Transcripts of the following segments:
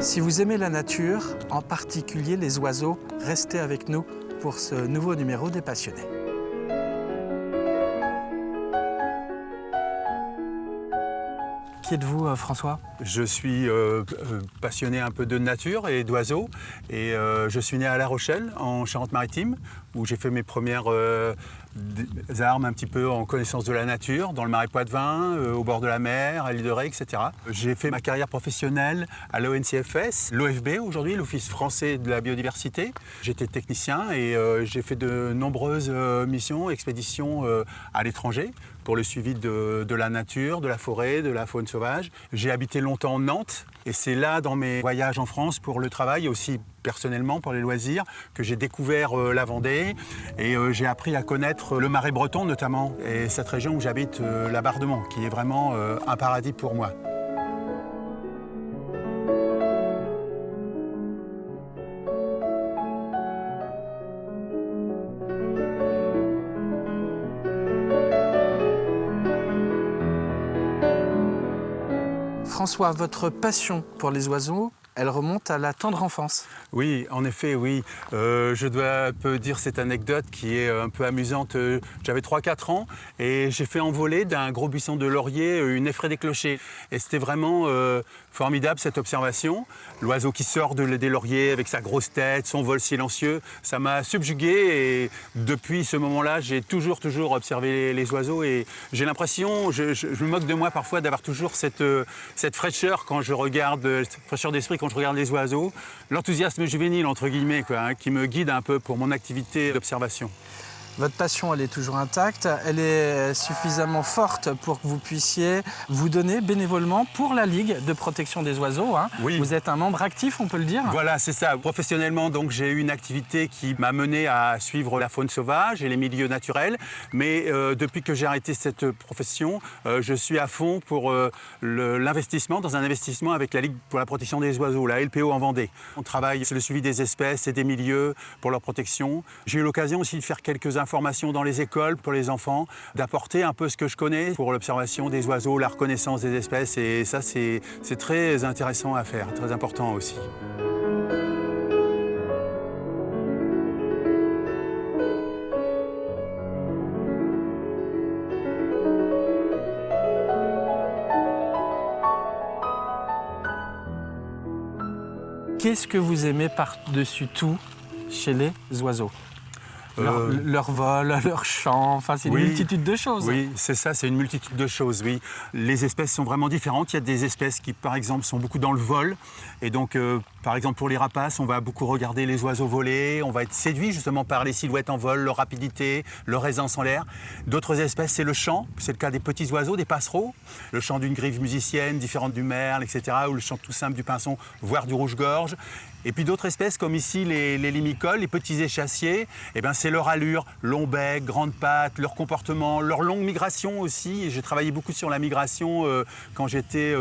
Si vous aimez la nature, en particulier les oiseaux, restez avec nous pour ce nouveau numéro des Passionnés. Qui êtes-vous, François? Je suis passionné un peu de nature et d'oiseaux. Et je suis né à La Rochelle, en Charente-Maritime, où j'ai fait mes premières armes un petit peu en connaissance de la nature, dans le Marais Poitevin, au bord de la mer, à l'île de Ré, etc. J'ai fait ma carrière professionnelle à l'ONCFS, l'OFB aujourd'hui, l'Office français de la biodiversité. J'étais technicien et j'ai fait de nombreuses missions, expéditions à l'étranger pour le suivi de la nature, de la forêt, de la faune sauvage. J'ai habité longtemps Nantes et c'est là, dans mes voyages en France pour le travail, aussi personnellement pour les loisirs, que j'ai découvert la Vendée et j'ai appris à connaître le Marais breton notamment et cette région où j'habite, la Bardemont, qui est vraiment un paradis pour moi. François, votre passion pour les oiseaux, elle remonte à la tendre enfance. Oui, en effet, oui. Je dois peu dire cette anecdote qui est un peu amusante. J'avais 3-4 ans et j'ai fait envoler d'un gros buisson de laurier une effraie des clochers. Et c'était vraiment formidable cette observation. L'oiseau qui sort des lauriers avec sa grosse tête, son vol silencieux, ça m'a subjugué. Et depuis ce moment-là, j'ai toujours observé les oiseaux. Et j'ai l'impression, je me moque de moi parfois d'avoir toujours cette fraîcheur quand je regarde, cette fraîcheur d'esprit quand je regarde les oiseaux, l'enthousiasme juvénile entre guillemets, qui me guide un peu pour mon activité d'observation. Votre passion, elle est toujours intacte, elle est suffisamment forte pour que vous puissiez vous donner bénévolement pour la Ligue de protection des oiseaux. Oui. Vous êtes un membre actif, on peut le dire. Voilà, c'est ça. Professionnellement, donc, j'ai eu une activité qui m'a mené à suivre la faune sauvage et les milieux naturels. Mais depuis que j'ai arrêté cette profession, je suis à fond pour l'investissement, dans un investissement avec la Ligue pour la protection des oiseaux, la LPO en Vendée. On travaille sur le suivi des espèces et des milieux pour leur protection. J'ai eu l'occasion aussi de faire quelques informations dans les écoles pour les enfants, d'apporter un peu ce que je connais pour l'observation des oiseaux, la reconnaissance des espèces. Et ça, c'est très intéressant à faire, très important aussi. Qu'est-ce que vous aimez par-dessus tout chez les oiseaux ? Leur vol, leur chant, enfin c'est une multitude de choses. Oui, c'est ça, c'est une multitude de choses, oui. Les espèces sont vraiment différentes. Il y a des espèces qui, par exemple, sont beaucoup dans le vol. Et donc, par exemple, pour les rapaces, on va beaucoup regarder les oiseaux voler. On va être séduit justement par les silhouettes en vol, leur rapidité, leur aisance en l'air. D'autres espèces, c'est le chant. C'est le cas des petits oiseaux, des passereaux. Le chant d'une grive musicienne, différente du merle, etc. Ou le chant tout simple du pinson, voire du rouge-gorge. Et puis d'autres espèces, comme ici les limicoles, les petits échassiers, eh ben, c'est leur allure, long bec, grande patte, leur comportement, leur longue migration aussi. Et j'ai travaillé beaucoup sur la migration quand j'étais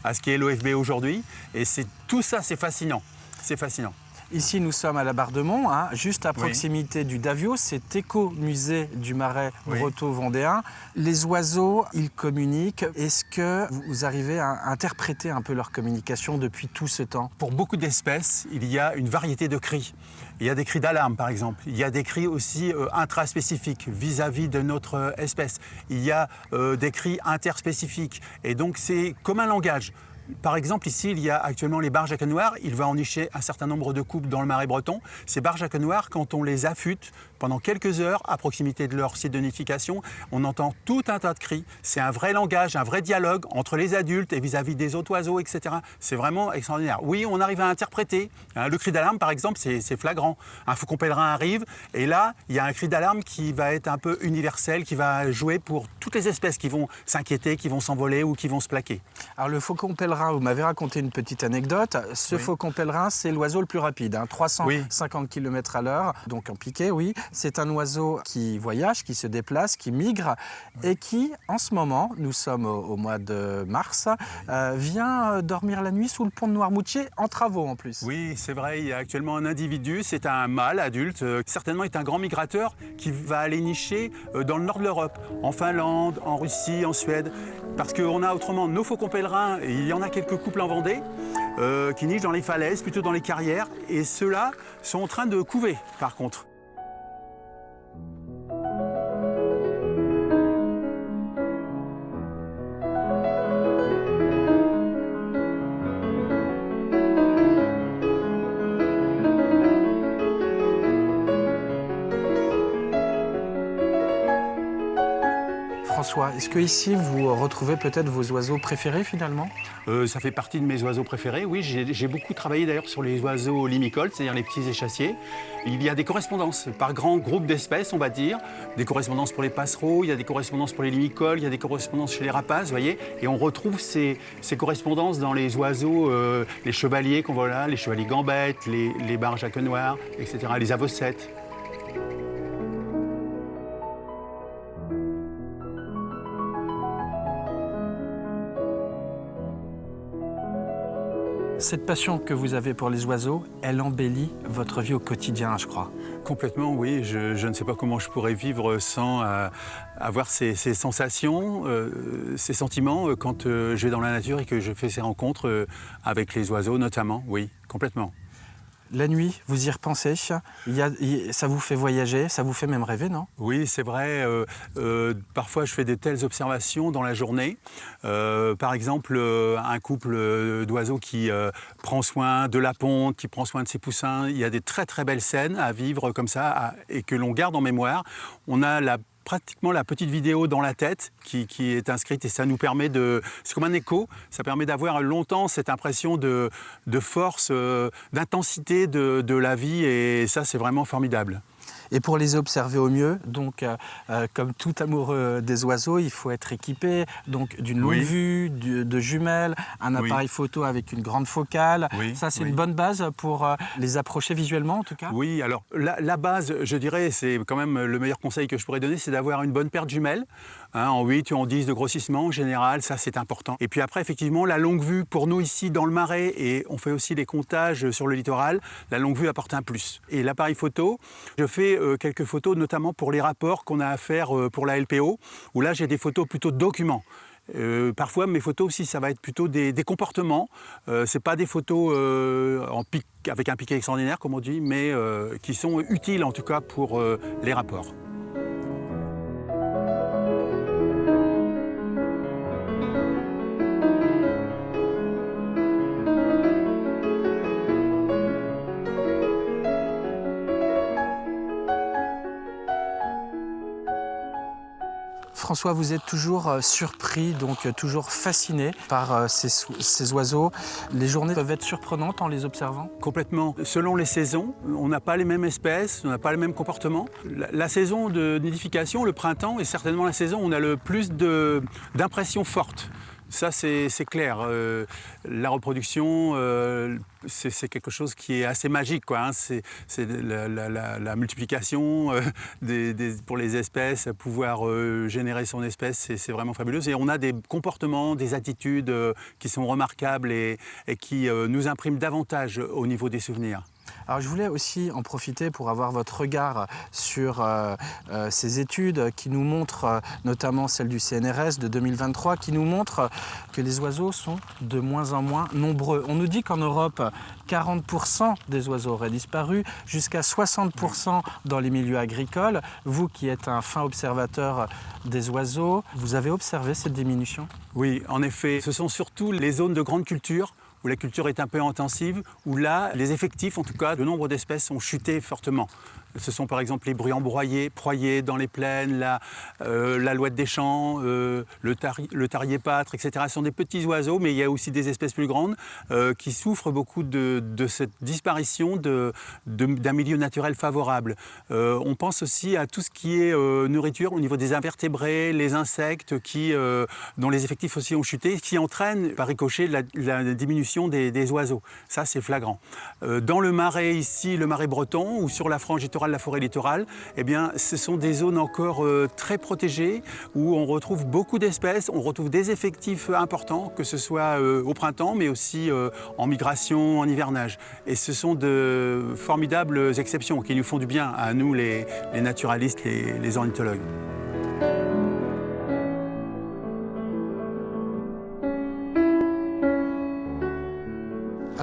à ce qui est l'OFB aujourd'hui. Et tout ça, c'est fascinant. C'est fascinant. Ici, nous sommes à la Bardemont, juste à proximité du Davio, cet écomusée du Marais breton-vendéen. Les oiseaux, ils communiquent. Est-ce que vous arrivez à interpréter un peu leur communication depuis tout ce temps? Pour beaucoup d'espèces, il y a une variété de cris. Il y a des cris d'alarme, par exemple. Il y a des cris aussi intraspécifiques vis-à-vis de notre espèce. Il y a des cris interspécifiques. Et donc, c'est comme un langage. Par exemple, ici, il y a actuellement les barres jacquenoires. Il va en nicher un certain nombre de couples dans le Marais breton. Ces barres jacquenoires, quand on les affûte pendant quelques heures à proximité de leur site de nidification, on entend tout un tas de cris. C'est un vrai langage, un vrai dialogue entre les adultes et vis-à-vis des autres oiseaux, etc. C'est vraiment extraordinaire. Oui, on arrive à interpréter. Le cri d'alarme, par exemple, c'est flagrant. Un faucon pèlerin arrive et là, il y a un cri d'alarme qui va être un peu universel, qui va jouer pour toutes les espèces qui vont s'inquiéter, qui vont s'envoler ou qui vont se plaquer. Alors le faucon pèlerin, vous m'avez raconté une petite anecdote. Ce faucon pèlerin, c'est l'oiseau le plus rapide, 350 km à l'heure, donc en piqué, oui. C'est un oiseau qui voyage, qui se déplace, qui migre et qui, en ce moment, nous sommes au mois de mars, vient dormir la nuit sous le pont de Noirmoutier, en travaux en plus. Oui, c'est vrai, il y a actuellement un individu, c'est un mâle adulte, certainement est un grand migrateur qui va aller nicher dans le nord de l'Europe, en Finlande, en Russie, en Suède, parce qu'on a autrement nos faucons pèlerins, et il y en a a quelques couples en Vendée qui nichent dans les falaises, plutôt dans les carrières, et ceux-là sont en train de couver par contre. François, est-ce que ici vous retrouvez peut-être vos oiseaux préférés finalement? Ça fait partie de mes oiseaux préférés, oui. J'ai beaucoup travaillé d'ailleurs sur les oiseaux limicoles, c'est-à-dire les petits échassiers. Il y a des correspondances par grands groupes d'espèces, on va dire. Des correspondances pour les passereaux, il y a des correspondances pour les limicoles, il y a des correspondances chez les rapaces, vous voyez. Et on retrouve ces correspondances dans les oiseaux, les chevaliers qu'on voit là, les chevaliers gambettes, les barges à queue noire, etc., les avocettes. Cette passion que vous avez pour les oiseaux, elle embellit votre vie au quotidien, je crois. Complètement, oui. Je ne sais pas comment je pourrais vivre sans avoir ces sensations, ces sentiments quand je vais dans la nature et que je fais ces rencontres avec les oiseaux notamment, oui, complètement. La nuit, vous y repensez, ça vous fait voyager, ça vous fait même rêver, non? Oui, c'est vrai. Parfois, je fais de telles observations dans la journée. Par exemple, un couple d'oiseaux qui prend soin de la ponte, qui prend soin de ses poussins. Il y a des très très belles scènes à vivre comme ça et que l'on garde en mémoire. On a pratiquement la petite vidéo dans la tête qui est inscrite et ça nous permet de... C'est comme un écho, ça permet d'avoir longtemps cette impression de force, d'intensité de la vie et ça c'est vraiment formidable. Et pour les observer au mieux, donc comme tout amoureux des oiseaux, il faut être équipé donc d'une longue vue, de jumelles, un appareil photo avec une grande focale. Ça, c'est une bonne base pour les approcher visuellement, en tout cas. Oui, alors la base, je dirais, c'est quand même le meilleur conseil que je pourrais donner, c'est d'avoir une bonne paire de jumelles, en 8 ou en 10 de grossissement en général, ça c'est important. Et puis après, effectivement, la longue vue, pour nous ici dans le Marais, et on fait aussi les comptages sur le littoral, la longue vue apporte un plus. Et l'appareil photo, je fais quelques photos, notamment pour les rapports qu'on a à faire pour la LPO, où là j'ai des photos plutôt de documents. Parfois, mes photos aussi, ça va être plutôt des comportements. C'est pas des photos avec un piqué extraordinaire, comme on dit, mais qui sont utiles en tout cas pour les rapports. François, vous êtes toujours surpris, donc toujours fasciné par ces oiseaux. Les journées peuvent être surprenantes en les observant? Complètement. Selon les saisons, on n'a pas les mêmes espèces, on n'a pas les mêmes comportements. La saison de nidification, le printemps, est certainement la saison où on a le plus d'impressions fortes. Ça, c'est clair. La reproduction, c'est quelque chose qui est assez magique, quoi, hein. C'est la multiplication pour les espèces, pouvoir générer son espèce, c'est vraiment fabuleux. Et on a des comportements, des attitudes qui sont remarquables et qui nous impriment davantage au niveau des souvenirs. Alors je voulais aussi en profiter pour avoir votre regard sur ces études qui nous montrent, notamment celle du CNRS de 2023, qui nous montrent que les oiseaux sont de moins en moins nombreux. On nous dit qu'en Europe, 40% des oiseaux auraient disparu, jusqu'à 60% dans les milieux agricoles. Vous qui êtes un fin observateur des oiseaux, vous avez observé cette diminution? Oui, en effet, ce sont surtout les zones de grande culture où la culture est un peu intensive, où là, les effectifs, en tout cas, le nombre d'espèces ont chuté fortement. Ce sont par exemple les bruyants broyés dans les plaines, l'alouette des champs, le tarier pâtre, etc. Ce sont des petits oiseaux, mais il y a aussi des espèces plus grandes qui souffrent beaucoup de cette disparition d'un milieu naturel favorable. On pense aussi à tout ce qui est nourriture au niveau des invertébrés, les insectes dont les effectifs aussi ont chuté, qui entraînent par ricochet la diminution des oiseaux. Ça, c'est flagrant. Dans le Marais ici, le Marais breton, ou sur la frange littorale, la forêt littorale, eh bien, ce sont des zones encore très protégées où on retrouve beaucoup d'espèces, on retrouve des effectifs importants, que ce soit au printemps, mais aussi en migration, en hivernage. Et ce sont de formidables exceptions qui nous font du bien à nous, les naturalistes, les ornithologues.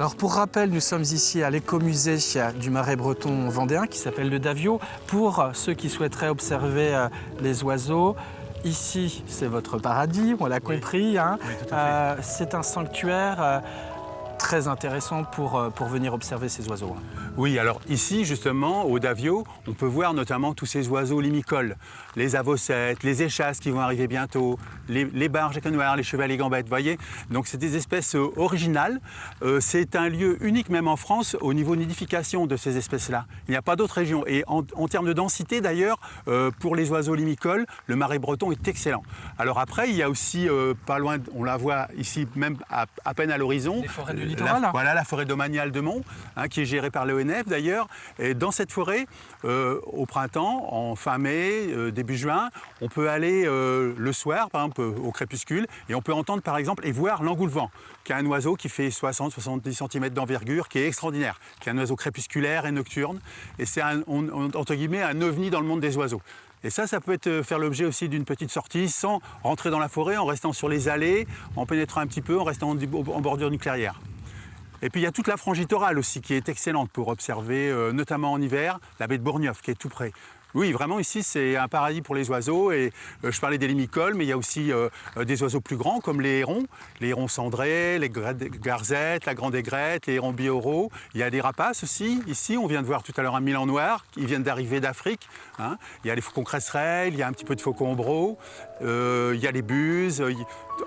Alors pour rappel, nous sommes ici à l'écomusée du Marais breton vendéen qui s'appelle le Davio. Pour ceux qui souhaiteraient observer les oiseaux, ici c'est votre paradis, on l'a compris. Hein. Oui, tout à fait. C'est un sanctuaire très intéressant pour venir observer ces oiseaux. Oui, alors ici, justement, au Davio, on peut voir notamment tous ces oiseaux limicoles, les avossettes, les échasses qui vont arriver bientôt, les barges à queue noire, les chevaliers gambettes, vous voyez. Donc c'est des espèces originales. C'est un lieu unique même en France au niveau de nidification de ces espèces-là. Il n'y a pas d'autre région. Et en termes de densité d'ailleurs, pour les oiseaux limicoles, le Marais breton est excellent. Alors après, il y a aussi, pas loin, on la voit ici même à peine à l'horizon, les forêts du littoral. Voilà, la forêt domaniale de Mont, hein, qui est gérée par l'ONF d'ailleurs. Et dans cette forêt, au printemps, en fin mai, début juin, on peut aller le soir, par exemple, au crépuscule, et on peut entendre par exemple et voir l'engoulevent, qui est un oiseau qui fait 60-70 cm d'envergure, qui est extraordinaire, qui est un oiseau crépusculaire et nocturne. Et c'est entre guillemets un ovni dans le monde des oiseaux. Et ça peut faire l'objet aussi d'une petite sortie sans rentrer dans la forêt, en restant sur les allées, en pénétrant un petit peu, en restant en bordure d'une clairière. Et puis il y a toute la frange littorale aussi qui est excellente pour observer, notamment en hiver, la baie de Bourgneuf qui est tout près. Oui, vraiment ici c'est un paradis pour les oiseaux et je parlais des limicoles, mais il y a aussi des oiseaux plus grands comme les hérons cendrés, les garzettes, la grande aigrette, les hérons bioraux. Il y a des rapaces aussi, ici on vient de voir tout à l'heure un milan noir, ils viennent d'arriver d'Afrique. Hein. Il y a les faucons cresserelles, il y a un petit peu de faucons ombraux, il y a les buses.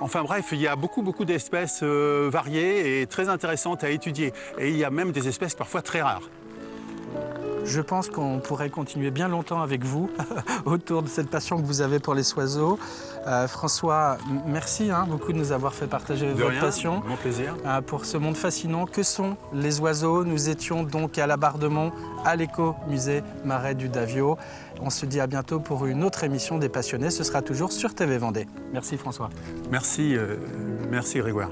Enfin bref, il y a beaucoup d'espèces variées et très intéressantes à étudier. Et il y a même des espèces parfois très rares. Je pense qu'on pourrait continuer bien longtemps avec vous autour de cette passion que vous avez pour les oiseaux. François, merci beaucoup de nous avoir fait partager votre passion. Mon plaisir. Pour ce monde fascinant que sont les oiseaux. Nous étions donc à la Barre de Mont, à l'écomusée Marais du Davio. On se dit à bientôt pour une autre émission des passionnés. Ce sera toujours sur TV Vendée. Merci François. Merci Grégoire.